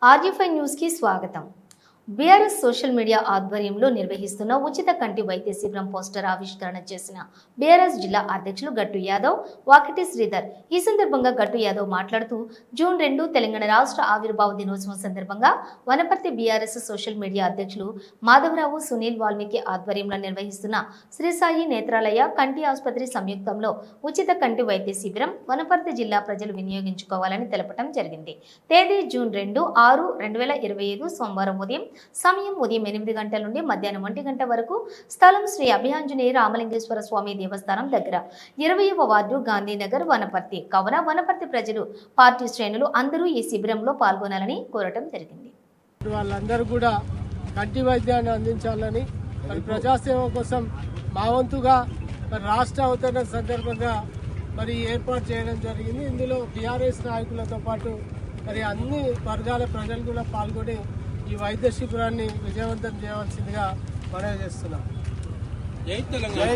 ఆర్జీఫై news కి స్వాగతం. BRS social media ఆధ్వర్యంలో నిర్వహిస్తున్న ఉచిత కంటి వైద్య శిబిరం పోస్టర్ ఆవిష్కరణ చేసిన బీఆర్ఎస్ జిల్లా అధ్యక్షులు గట్టు యాదవ్, వాకిటి శ్రీధర్. ఈ సందర్భంగా గట్టు యాదవ్ మాట్లాడుతూ జూన్ 2 తెలంగాణ రాష్ట్ర ఆవిర్భావ దినోత్సవం సందర్భంగా వనపర్తి బీఆర్ఎస్ సోషల్ మీడియా అధ్యక్షులు మాధవరావు సునీల్ వాల్మీకి ఆధ్వర్యంలో నిర్వహిస్తున్న శ్రీ సాయి నేత్రాలయ కంటి ఆసుపత్రి సంయుక్తంలో ఉచిత కంటి వైద్య శిబిరం వనపర్తి జిల్లా ప్రజలు వినియోగించుకోవాలని తెలపడం జరిగింది. తేదీ జూన్ 2/6/2025 సోమవారం ఉదయం. సమయం ఉదయం 8 గంటల నుండి మధ్యాహ్నం 1 గంట వరకు. స్థలం శ్రీ అభయాంజనేయ రామలింగేశ్వర స్వామి దేవస్థానం దగ్గర 20వ వార్డు గాంధీనగర్ వనపర్తి. కావున వనపర్తి ప్రజలు, పార్టీ శ్రేణులు అందరూ ఈ శిబిరంలో పాల్గొనాలని కోరటం జరిగింది. వాళ్ళందరూ కూడా కంటి వైద్యాన్ని అందించాలని మరి ప్రజాసేవ కోసం మా వంతుగా మరి రాష్ట్ర అవతరణ సందర్భంగా మరి ఏర్పాటు చేయడం జరిగింది. ఇందులో టీఆర్ఎస్ నాయకులతో పాటు మరి అన్ని వర్గాల ప్రజలు కూడా పాల్గొని ఈ వైద్య శిబిరాన్ని విజయవంతం చేయవలసిందిగా మనవి చేస్తున్నాం. జై తెలంగాణ.